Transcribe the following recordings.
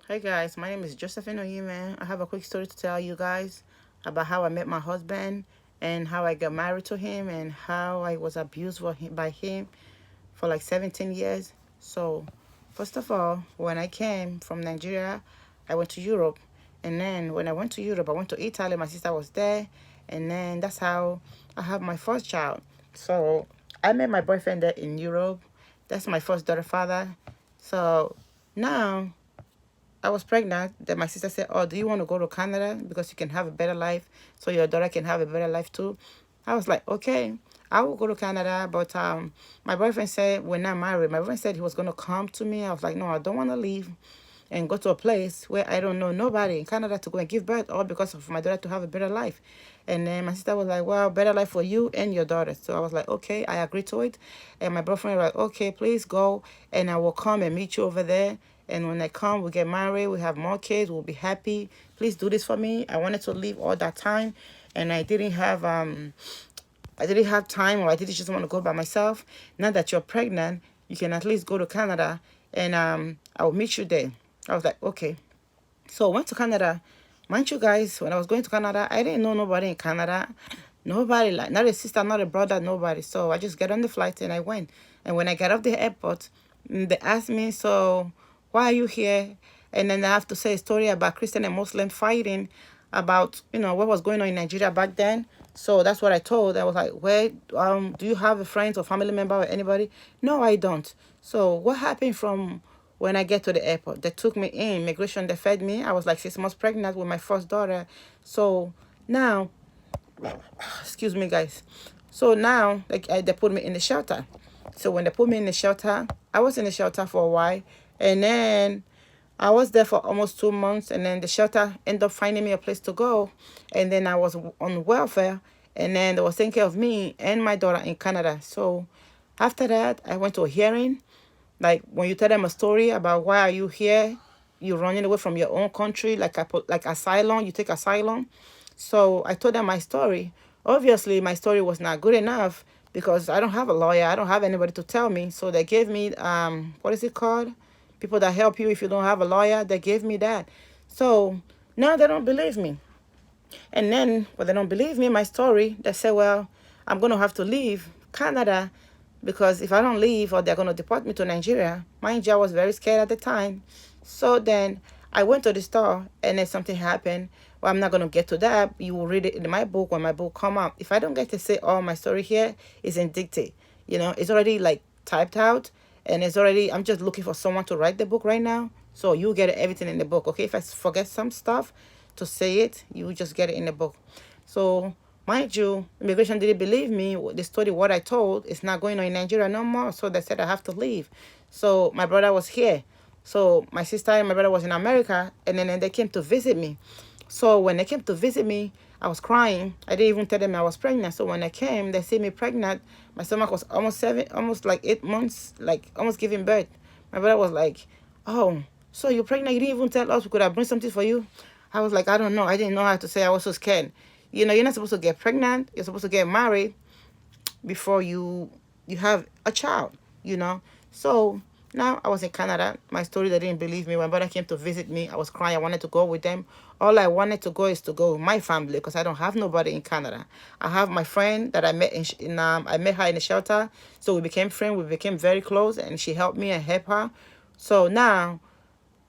Hey guys, my name is Josephine Oyime. I have a quick story to tell you guys about how I met my husband and how I got married to him and how I was abused by him for like 17 years. So, first of all, when I came from Nigeria, I went to Europe. And then when I went to Europe, I went to Italy. My sister was there. And then that's how I have my first child. So, I met my boyfriend there in Europe. That's my first daughter father. So, now I was pregnant. Then my sister said, "Oh, do you want to go to Canada because you can have a better life, so your daughter can have a better life too?" I was like, "Okay, I will go to Canada." But my boyfriend said we're not married. My boyfriend said he was gonna come to me. I was like, "No, I don't want to leave and go to a place where I don't know nobody in Canada to go and give birth, all because of my daughter to have a better life." And then my sister was like, "Well, better life for you and your daughter." So I was like, "Okay," I agreed to it. And my boyfriend was like, "Okay, please go, and I will come and meet you over there. And when I come, we get married, we have more kids, we'll be happy. Please do this for me." I wanted to leave all that time, and I didn't have time, or I didn't just want to go by myself. Now that you're pregnant, you can at least go to Canada, and I will meet you there. I was like, okay. So I went to Canada. Mind you guys, when I was going to Canada, I didn't know nobody in Canada. Nobody, like not a sister, not a brother, nobody. So I just got on the flight and I went. And when I got off the airport, they asked me, "So why are you here?" And then I have to say a story about Christian and Muslim fighting about, what was going on in Nigeria back then. So that's what I told. I was like, "Where do you have a friend or family member or anybody?" "No, I don't." "So what happened from when I get to the airport?" They took me in, immigration, they fed me. I was like 6 months pregnant with my first daughter. So now, excuse me, guys. So now, like, they put me in the shelter. So when they put me in the shelter, I was in the shelter for a while, and then I was there for almost 2 months, and then the shelter ended up finding me a place to go, and then I was on welfare, and then they was taking care of me and my daughter in Canada. So after that, I went to a hearing. Like when you tell them a story about why are you here, you're running away from your own country, like I put like asylum, you take asylum. So I told them my story. Obviously, my story was not good enough because I don't have a lawyer. I don't have anybody to tell me. So they gave me what is it called? People that help you if you don't have a lawyer. They gave me that. So now they don't believe me. And then when they don't believe me, my story, they say, "Well, I'm gonna have to leave Canada because if I don't leave, or they're gonna deport me to Nigeria." Mind you, I was very scared at the time. So then I went to the store, and then something happened. Well, I'm not gonna get to that. You will read it in my book when my book come out. If I don't get to say all my story here, it's in dictate. It's already like typed out, and it's already. I'm just looking for someone to write the book right now. So you get everything in the book. Okay, if I forget some stuff to say it, you just get it in the book. So mind you, immigration didn't believe me. The story, what I told, is not going on in Nigeria no more. So they said I have to leave. So my brother was here. So my sister and my brother was in America, and then they came to visit me. So when they came to visit me, I was crying. I didn't even tell them I was pregnant. So when I came, they see me pregnant. My stomach was almost seven, almost like 8 months, like almost giving birth. My brother was like, "Oh, so you're pregnant? You didn't even tell us. We could have bring something for you." I was like, "I don't know. I didn't know how to say. I was so scared." You're not supposed to get pregnant. You're supposed to get married before you have a child. You know. So now I was in Canada. My story, they didn't believe me. My brother came to visit me. I was crying. I wanted to go with them. All I wanted to go is to go with my family because I don't have nobody in Canada. I have my friend that I met I met her in the shelter. So we became friends. We became very close, and she helped me and helped her. So now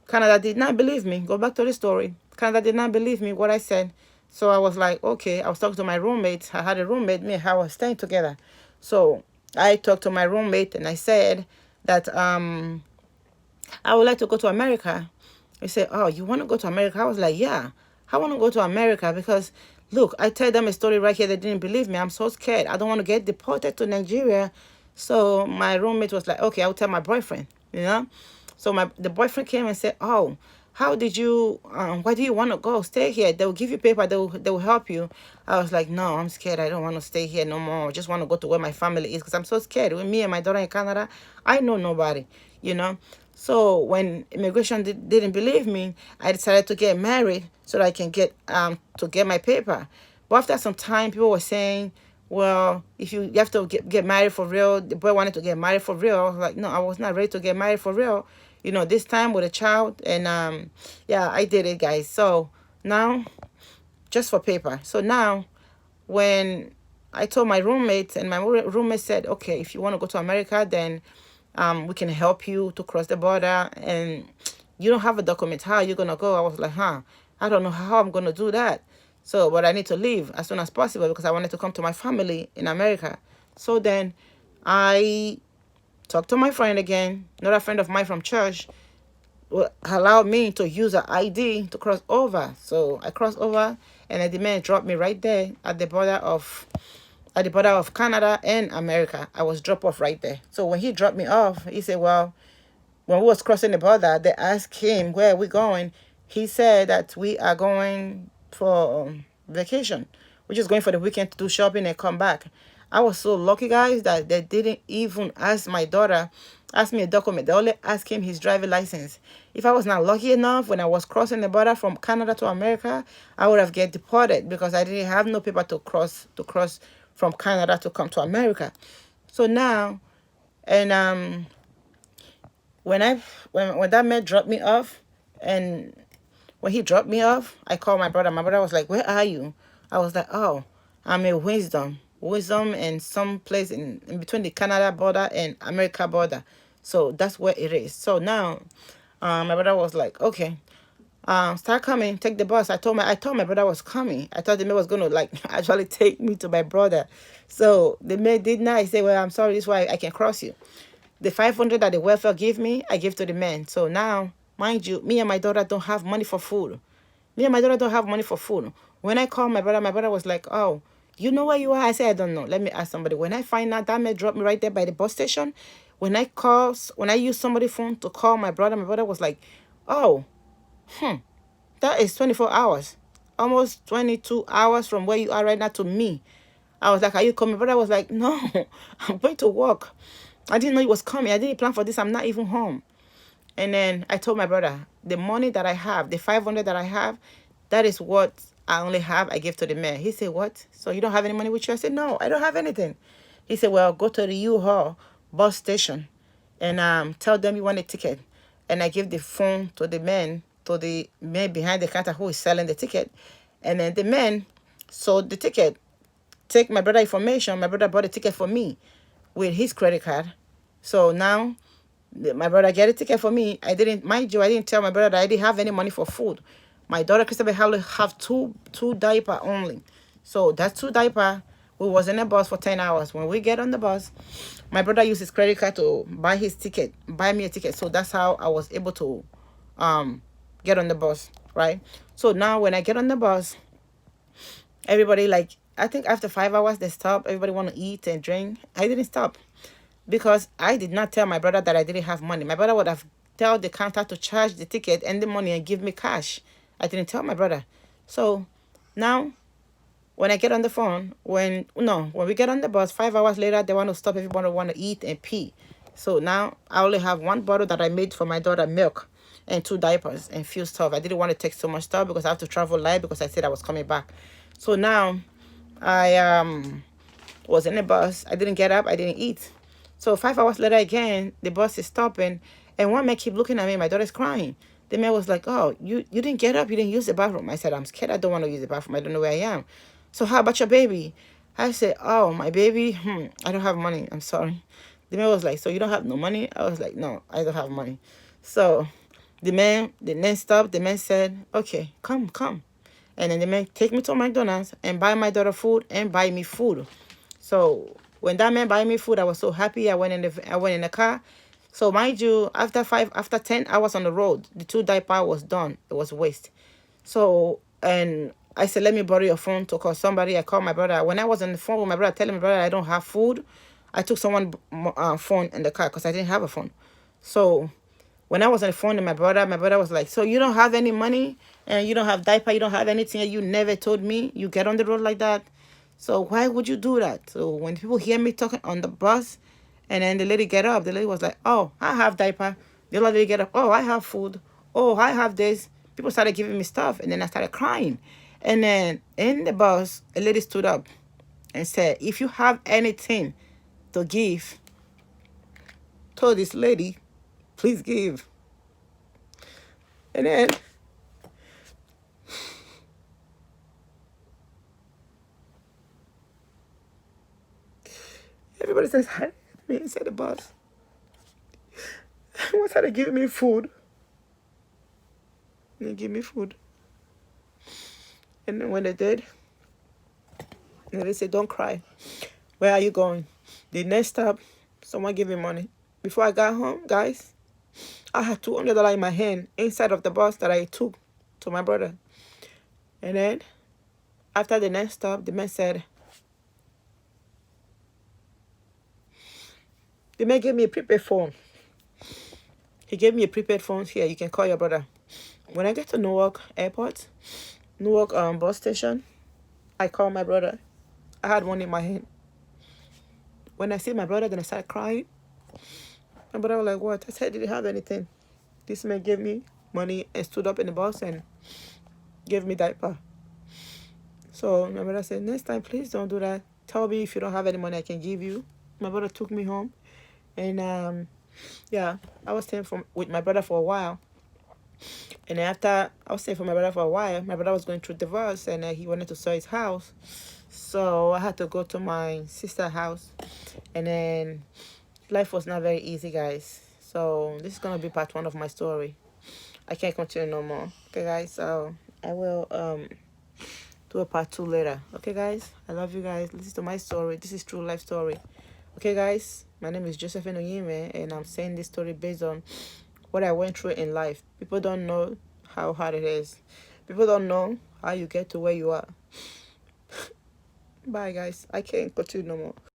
Canada did not believe me. Go back to the story. Canada did not believe me what I said. So I was like, okay. I was talking to my roommate. I had a roommate. Me and her was staying together. So I talked to my roommate and I said that I would like to go to America. He said, "Oh, you want to go to America?" I was like, "Yeah, I want to go to America because look, I tell them a story right here. They didn't believe me. I'm so scared. I don't want to get deported to Nigeria." So my roommate was like, "Okay, I'll tell my boyfriend." So the boyfriend came and said, "Oh, how did you? Why do you want to go? Stay here. They will give you paper. They will help you." I was like, "No, I'm scared. I don't want to stay here no more. I just want to go to where my family is because I'm so scared. With me and my daughter in Canada, I know nobody. You know." So when immigration didn't believe me, I decided to get married so that I can get my paper. But after some time, people were saying, "Well, if you have to get married for real." The boy wanted to get married for real. I was like, "No, I was not ready to get married for real. this time with a child. And yeah, I did it, guys. So now, just for paper. So now, when I told my roommate, and my roommate said, okay, if you want to go to America, then we can help you to cross the border, and you don't have a document. How are you gonna go? I was like, I don't know how I'm gonna do that. So, but I need to leave as soon as possible because I wanted to come to my family in America. So then I talked to my friend again, another friend of mine from church, allowed me to use an ID to cross over. So I crossed over, and then the man dropped me right there at the border of Canada and America. I was dropped off right there. So when he dropped me off, he said, well, when we was crossing the border, they asked him, where are we going? He said that we are going for vacation. We're just going for the weekend to do shopping and come back. I was so lucky, guys, that they didn't even ask my daughter, ask me a document. They only asked him his driving license. If I was not lucky enough when I was crossing the border from Canada to America, I would have get deported because I didn't have no paper to cross from Canada to come to America. So now, and when that man dropped me off, and when he dropped me off, I called my brother. My brother was like, where are you? I was like, oh, I'm in Wisdom and some place in between the Canada border and America border. So that's where it is. So now my brother was like, okay, start coming, take the bus. I told my brother was coming. I thought the man was gonna like actually take me to my brother. So the man did not. He said, well, I'm sorry, this is why I can cross you. The 500 that the welfare gave me, I gave to the man. So now, mind you, me and my daughter don't have money for food. Me and my daughter don't have money for food. When I called my brother was like, oh, you know where you are? I said, I don't know. Let me ask somebody. When I find out that man dropped me right there by the bus station, when I used somebody's phone to call my brother was like, oh, that is 24 hours. Almost 22 hours from where you are right now to me. I was like, are you coming? My brother was like, no, I'm going to work. I didn't know he was coming. I didn't plan for this. I'm not even home. And then I told my brother, the money that I have, the 500 that I have, that is what I only have. I gave to the man. He said, what? So you don't have any money with you? I said, no, I don't have anything. He said, well, go to the U-Haul bus station and tell them you want a ticket. And I give the phone to the man behind the counter who is selling the ticket. And then the man sold the ticket. Take my brother information. My brother bought a ticket for me with his credit card. So now my brother get a ticket for me. I didn't tell my brother that I didn't have any money for food. My daughter Christabel have two diaper only. So that two diaper, we was in a bus for 10 hours. When we get on the bus, my brother used his credit card to buy me a ticket. So that's how I was able to get on the bus, right? So now when I get on the bus, everybody, like, I think after 5 hours they stop. Everybody want to eat and drink. I didn't stop because I did not tell my brother that I didn't have money. My brother would have tell the counter to charge the ticket and the money and give me cash. I didn't tell my brother. So now when I get on the phone, when we get on the bus, 5 hours later, they want to stop. Everybody want to eat and pee. So now I only have one bottle that I made for my daughter, milk, and two diapers and few stuff. I didn't want to take so much stuff because I have to travel light because I said I was coming back. So now I was in the bus. I didn't get up. I didn't eat. So 5 hours later again, the bus is stopping, and one man keep looking at me. My daughter's crying. The man was like, "Oh, you didn't get up. You didn't use the bathroom." I said, "I'm scared. I don't want to use the bathroom. I don't know where I am." So how about your baby? I said, "Oh, my baby. I don't have money. I'm sorry." The man was like, "So you don't have no money?" I was like, "No, I don't have money." So the man stopped. The man said, "Okay, come." And then the man take me to McDonald's and buy my daughter food and buy me food. So when that man buy me food, I was so happy. I went in the car. So mind you, after 10 hours on the road, the two diaper was done. It was waste. So, and I said, let me borrow your phone to call somebody. I called my brother. When I was on the phone with my brother, telling my brother I don't have food, I took someone's phone in the car because I didn't have a phone. So when I was on the phone with my brother was like, so you don't have any money and you don't have diaper, you don't have anything, and you never told me you get on the road like that. So why would you do that? So when people hear me talking on the bus, and then the lady get up, the lady was like, oh, I have diaper. The other lady get up, oh, I have food. Oh, I have this. People started giving me stuff, and then I started crying. And then in the bus, a lady stood up and said, if you have anything to give to this lady, please give. And then everybody says hi to me inside the bus. Once they give me food. They give me food. And then when they did, they said, don't cry. Where are you going? The next stop, someone gave me money. Before I got home, guys, I had $200 in my hand inside of the bus that I took to my brother. And then after the next stop, the man said, the man gave me a prepaid phone. He gave me a prepaid phone. Here, you can call your brother. When I get to Newark Airport, Newark bus station, I call my brother. I had one in my hand. When I see my brother, then I started crying. My brother was like, what? I said, I didn't have anything. This man gave me money and stood up in the bus and gave me diaper. So my brother said, next time, please don't do that. Tell me if you don't have any money I can give you. My brother took me home. And yeah, I was staying with my brother for a while. And after I was staying for my brother for a while, my brother was going through divorce and he wanted to sell his house. So I had to go to my sister's house. And then life was not very easy, guys. So this is going to be part 1 of my story. I can't continue no more. Okay, guys. So I will do a part 2 later. Okay, guys. I love you guys. Listen to my story. This is true life story. Okay, guys. My name is Josephine Oyime, and I'm saying this story based on what I went through in life. People don't know how hard it is. People don't know how you get to where you are. Bye, guys. I can't continue no more.